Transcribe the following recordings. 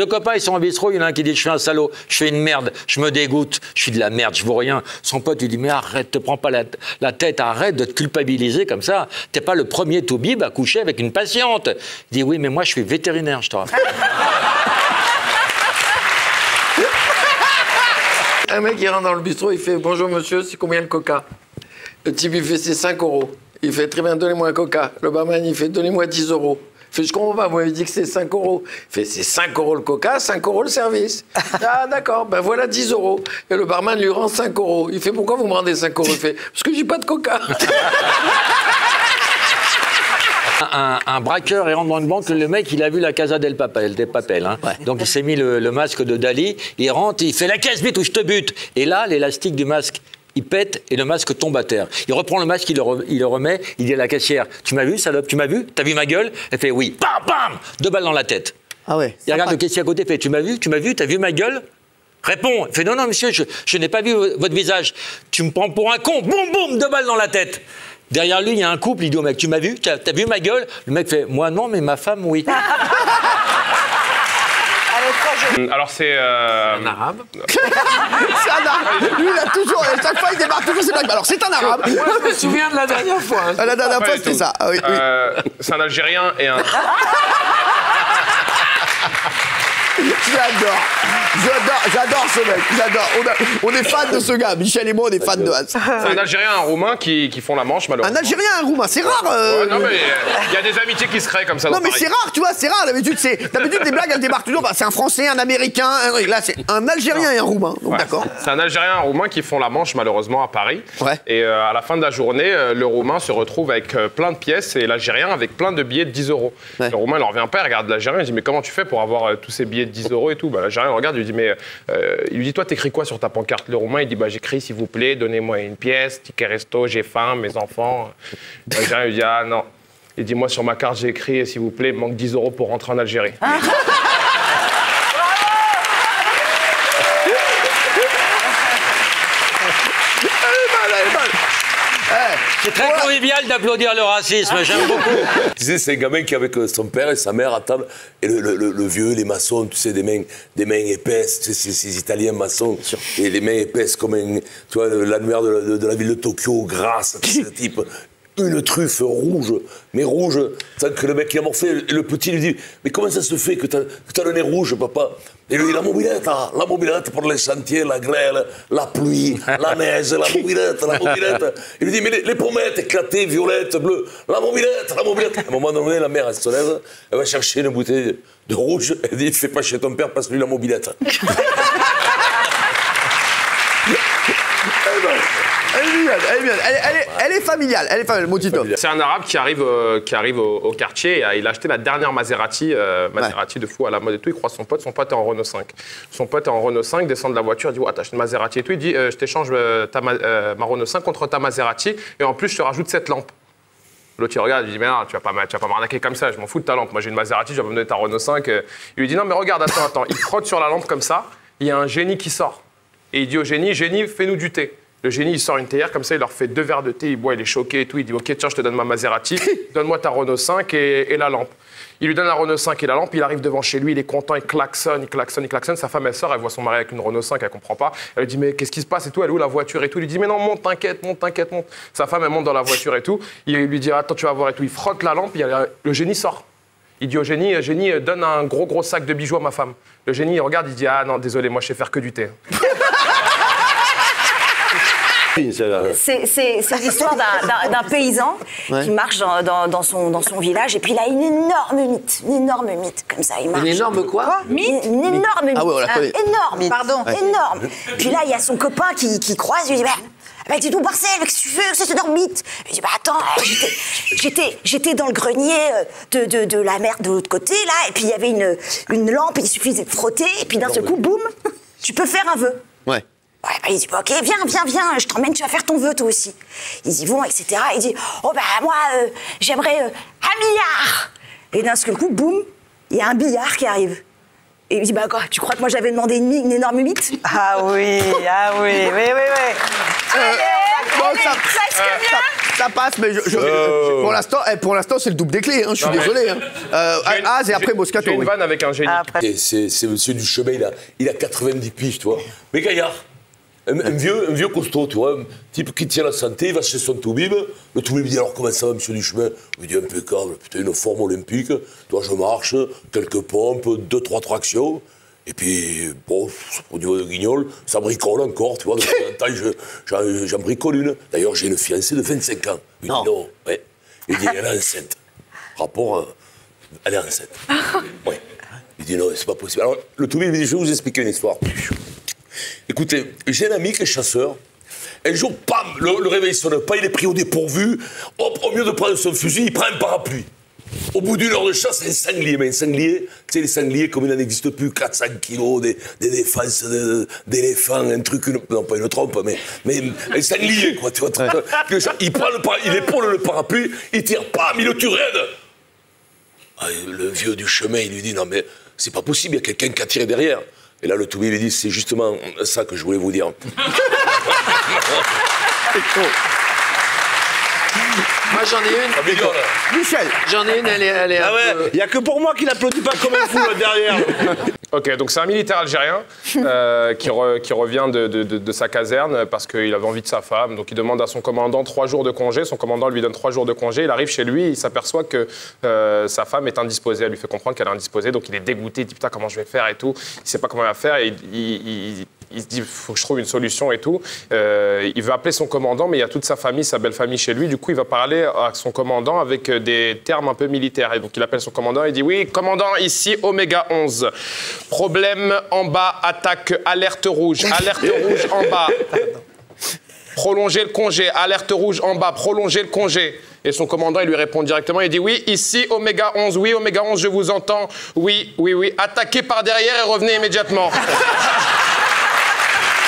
Deux copains, ils sont au bistrot, il y en a un qui dit je suis un salaud, je fais une merde, je me dégoûte, je suis de la merde, je vaux rien. Son pote lui dit mais arrête, te prends pas la tête, arrête de te culpabiliser comme ça. T'es pas le premier toubib à coucher avec une patiente. Il dit oui, mais moi je suis vétérinaire, je te rappelle. Un mec, il rentre dans le bistrot, il fait « Bonjour monsieur, c'est combien le coca ?» Le type, il fait « C'est 5 €. » Il fait « Très bien, donnez-moi un coca. » Le barman, il fait « Donnez-moi 10 €. Il fait « Je comprends pas, vous m'avez dit que c'est 5 €. » Il fait « C'est 5 € le coca, 5 € le service. » Ah d'accord, ben voilà 10 €. Et le barman lui rend 5 €. Il fait « Pourquoi vous me rendez 5 €? » Il fait « Parce que j'ai pas de coca. » Un braqueur, il rentre dans une banque, le mec, il a vu la Casa del Papel, hein. Ouais. Donc il s'est mis le masque de Dali, il rentre, il fait la caisse vite ou je te bute. Et là, l'élastique du masque, il pète et le masque tombe à terre. Il reprend le masque, il le remet, il dit à la caissière, tu m'as vu, salope, tu m'as vu? T'as vu ma gueule? Elle fait oui, bam, bam, 2 balles dans la tête. Ah ouais. Il regarde le caissier à côté, il fait, tu m'as vu, t'as vu ma gueule? Réponds. Il fait, non, monsieur, je n'ai pas vu votre visage. Tu me prends pour un con, boum, boum, 2 balles dans la tête. Derrière lui, il y a un couple, il dit au mec, tu m'as vu? T'as vu ma gueule? Le mec fait, moi non, mais ma femme, oui. Alors c'est... Un arabe. C'est un arabe. Lui, il a toujours, à chaque fois, il démarre toujours ses blagues. Alors, c'est un arabe. Moi, je me souviens de la dernière fois. Hein. La dernière fois, c'était ça. Ah, oui, oui. C'est un Algérien et un... J'adore ce mec, j'adore. On est fan de ce gars, Michel et moi, on est fans de Hans. C'est un Algérien et un Roumain qui font la manche, malheureusement. Un Algérien et un Roumain, c'est rare. Ouais, non, mais il y a des amitiés qui se créent comme ça. Non, mais c'est rare, tu vois, c'est rare. D'habitude, des blagues, elles débarquent toujours. Bah, c'est un Français, un Américain. Là, c'est un Algérien et un Roumain. Donc, ouais, d'accord. C'est un Algérien et un Roumain qui font la manche, malheureusement, à Paris. Ouais. Et à la fin de la journée, le Roumain se retrouve avec plein de pièces et l'Algérien avec plein de billets de 10 €. Ouais. Le Roumain, il ne revient pas, il regarde l'Algérien, il dit mais comment tu fais pour avoir tous ces billets de 10 € et tout? Bah, l'Algérien regarde, il lui dit mais il lui dit toi t'écris quoi sur ta pancarte? Le Roumain il dit bah j'écris s'il vous plaît donnez-moi une pièce, ticket resto, j'ai faim, mes enfants. L'Algérien lui dit ah non. Il dit moi sur ma carte j'ai écrit s'il vous plaît il me manque 10 € pour rentrer en Algérie. C'est très convivial d'applaudir le racisme, j'aime beaucoup. Tu sais, c'est un gamin qui est avec son père et sa mère à table, et le vieux, les maçons, tu sais, des mains épaisses, tu sais, ces Italiens maçons, et les mains épaisses comme tu vois, l'annuaire de la ville de Tokyo, grasse, ce type. Une truffe rouge, mais rouge, tant que le mec il a morflé, le petit lui dit « Mais comment ça se fait que t'as le nez rouge, papa ?» Et lui dit la mobilette pour les chantiers, la grêle, la pluie, la neige, la mobilette. Il lui dit « Mais les pommettes éclatées, violettes, bleues, la mobilette. » À un moment donné, la mère, elle se lève, elle va chercher une bouteille de rouge, elle dit « Fais pas chez ton père, passe-lui la mobilette. » Elle est familiale, Motito. C'est un arabe qui arrive au quartier, il a acheté la dernière Maserati de fou à la mode et tout, il croise son pote est en Renault 5. Son pote est en Renault 5, descend de la voiture, il dit « Ouais, t'as acheté une Maserati et tout », il dit « Je t'échange ma Renault 5 contre ta Maserati et en plus je te rajoute cette lampe ». L'autre, il regarde, il dit « Mais non, tu vas pas m'arnaquer comme ça, je m'en fous de ta lampe. Moi, j'ai une Maserati, je vais me donner ta Renault 5. » Il lui dit « Non, mais regarde, attends. » Il frotte sur la lampe comme ça, il y a un génie qui sort. Et il dit au génie, « Génie, fais-nous du thé. » Le génie, il sort une théière comme ça, il leur fait 2 verres de thé, il boit, il est choqué et tout. Il dit « Ok, tiens, je te donne ma Maserati, donne-moi ta Renault 5 et la lampe. » Il lui donne la Renault 5 et la lampe, il arrive devant chez lui, il est content, il klaxonne. Sa femme, elle sort, elle voit son mari avec une Renault 5, elle comprend pas. Elle lui dit « Mais qu'est-ce qui se passe et tout? Elle est où la voiture et tout ?» Il lui dit « Mais non, monte, t'inquiète, monte. » Sa femme, elle monte dans la voiture et tout. Il lui dit « Attends, tu vas voir et tout. » Il frotte la lampe, le génie sort. Il dit au génie, donne un gros sac de bijoux à ma femme. Le génie, il regarde, il dit « Ah non, désolé, moi, je sais faire que du thé. » C'est l'histoire d'un paysan qui marche dans son village et puis il a une énorme mythe comme ça. Il marche. Une énorme quoi? Une énorme mythe. Ah ouais, on la connaît. Énorme, pardon, énorme. Puis là, il y a son copain qui croise, il lui dit bah dis donc Marcel, qu'est-ce que tu veux, c'est énorme mythe. Il dit bah attends, j'étais dans le grenier de la mer de l'autre côté là, et puis il y avait une lampe, il suffisait de frotter, et puis d'un seul coup, boum, tu peux faire un vœu. Ouais. Ouais, bah, il dit, ok, viens, je t'emmène, tu vas faire ton vœu, toi aussi. Ils y vont, etc. Il dit, oh, bah, moi, j'aimerais 1 milliard. Et d'un seul coup, boum, il y a un billard qui arrive. Et il dit, bah, quoi, tu crois que moi, j'avais demandé une énorme mythe? Ah oui. Allez, presque bien. Ça passe, mais pour l'instant, c'est le double des clés. Hein, je suis désolé. Hein. Az et après Moscato. J'ai une vanne avec un génie. Et c'est monsieur du chemin, il a 90 piges, tu vois. Mais gaillard. Un vieux costaud, tu vois, un type qui tient la santé, il va chez son toubib. Le toubib dit alors comment ça va, monsieur du chemin? Il dit impeccable, putain, une forme olympique. Toi, je marche, quelques pompes, 2-3 tractions. Et puis, bon, au niveau de Guignol, ça bricole encore, tu vois. De temps en temps, j'en bricole une. D'ailleurs, j'ai une fiancée de 25 ans. Il dit non, ouais. Il dit elle est enceinte. Rapport, elle est enceinte. Ouais. Il dit non, c'est pas possible. Alors, le toubib dit je vais vous expliquer une histoire. Écoutez, j'ai un ami qui est chasseur. Un jour, pam, le réveil sonne pas, il est pris au dépourvu. Hop, au lieu de prendre son fusil, il prend un parapluie. Au bout d'une heure de chasse, un sanglier. Mais un sanglier, tu sais, les sangliers, comme il n'en existe plus, 400 kilos, des défenses d'éléphants, un truc, non pas une trompe, mais un sanglier, quoi. Tu vois, il prend il épaule le parapluie, il tire, pam, il le tue raide. Ah, le vieux du chemin, il lui dit, non mais c'est pas possible, il y a quelqu'un qui a tiré derrière. Et là, le toubib lui dit, c'est justement ça que je voulais vous dire. Moi, j'en ai une. Michel. J'en ai une, elle est Ah ouais, il n'y a que pour moi qui n'applaudit pas comme un fou là derrière. Ok, donc c'est un militaire algérien qui revient de sa caserne parce qu'il avait envie de sa femme. Donc il demande à son commandant 3 jours de congé. Son commandant lui donne 3 jours de congé. Il arrive chez lui, il s'aperçoit que sa femme est indisposée. Elle lui fait comprendre qu'elle est indisposée. Donc il est dégoûté, il dit putain comment je vais faire et tout. Il ne sait pas comment il va faire et il se dit faut que je trouve une solution et tout. Il veut appeler son commandant, mais il y a toute sa famille, sa belle famille chez lui. Du coup, il va parler à son commandant avec des termes un peu militaires. Et donc il appelle son commandant et dit oui, commandant, ici Oméga 11. Problème en bas, attaque, alerte rouge en bas. Prolonger le congé, alerte rouge en bas, prolonger le congé. Et son commandant, il lui répond directement, il dit oui, ici Oméga 11, oui, Oméga 11, je vous entends, oui, attaquez par derrière et revenez immédiatement.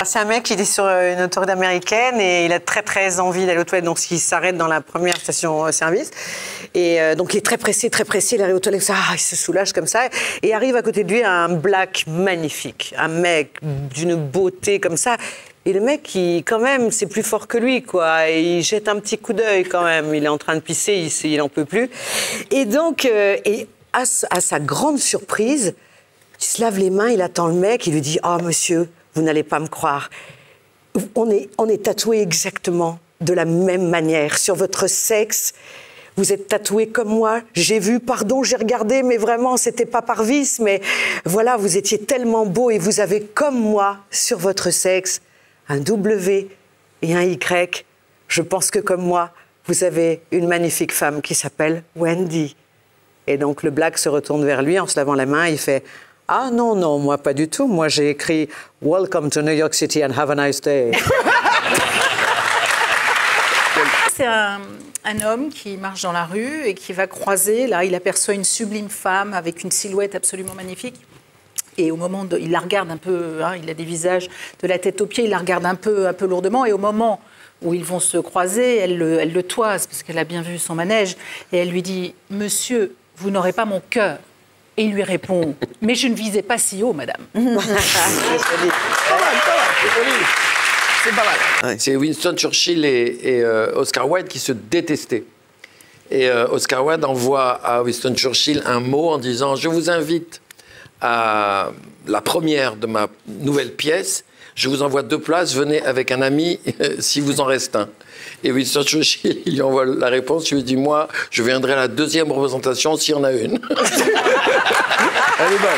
C'est un mec, il est sur une autoroute américaine et il a très envie d'aller aux toilettes, donc il s'arrête dans la première station-service. Et donc il est très pressé, il arrive aux toilettes, il se soulage comme ça. Et arrive à côté de lui un black magnifique, un mec d'une beauté comme ça. Et le mec, quand même, c'est plus fort que lui, quoi. Et il jette un petit coup d'œil quand même. Il est en train de pisser, il n'en peut plus. Et donc, à sa grande surprise, il se lave les mains, il attend le mec, il lui dit « Oh, monsieur, vous n'allez pas me croire. On est tatoués exactement de la même manière. Sur votre sexe, vous êtes tatoués comme moi. J'ai vu, pardon, j'ai regardé, mais vraiment, c'était pas par vice. Mais voilà, vous étiez tellement beau et vous avez, comme moi, sur votre sexe, un W et un Y. Je pense que, comme moi, vous avez une magnifique femme qui s'appelle Wendy. » Et donc, le black se retourne vers lui en se lavant la main. Il fait... Ah non, moi pas du tout. Moi j'ai écrit « Welcome to New York City and have a nice day ». C'est un homme qui marche dans la rue et qui va croiser, là il aperçoit une sublime femme avec une silhouette absolument magnifique. Et au moment il la regarde un peu, il a des visages de la tête aux pieds, il la regarde un peu lourdement. Et au moment où ils vont se croiser, elle le toise parce qu'elle a bien vu son manège. Et elle lui dit « Monsieur, vous n'aurez pas mon cœur ». Et il lui répond « Mais je ne visais pas si haut, madame. » C'est pas mal. C'est Winston Churchill et Oscar Wilde qui se détestaient. Et Oscar Wilde envoie à Winston Churchill un mot en disant « Je vous invite à la première de ma nouvelle pièce. Je vous envoie 2 places, venez avec un ami si vous en reste un. » Et Winston Churchill, il lui envoie la réponse, il lui dit « Moi, je viendrai à la 2e représentation s'il y en a une. » Elle est bonne.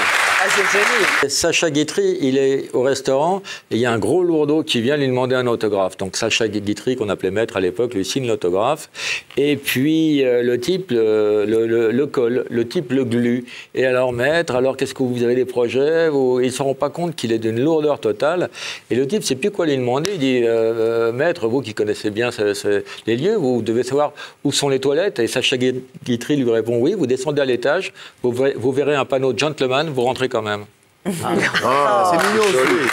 C'est génial. Sacha Guitry, il est au restaurant et il y a un gros lourdeau qui vient lui demander un autographe. Donc Sacha Guitry, qu'on appelait maître à l'époque, lui signe l'autographe. Et puis le type le colle, le type le glue. Et alors maître, alors qu'est-ce que vous avez des projets? Il ne se rend pas compte qu'il est d'une lourdeur totale. Et le type ne sait plus quoi lui demander. Il dit maître, vous qui connaissez bien les lieux, vous devez savoir où sont les toilettes. Et Sacha Guitry lui répond oui, vous descendez à l'étage, vous verrez un panneau gentleman, vous rentrez quand même. C'est mignon aussi.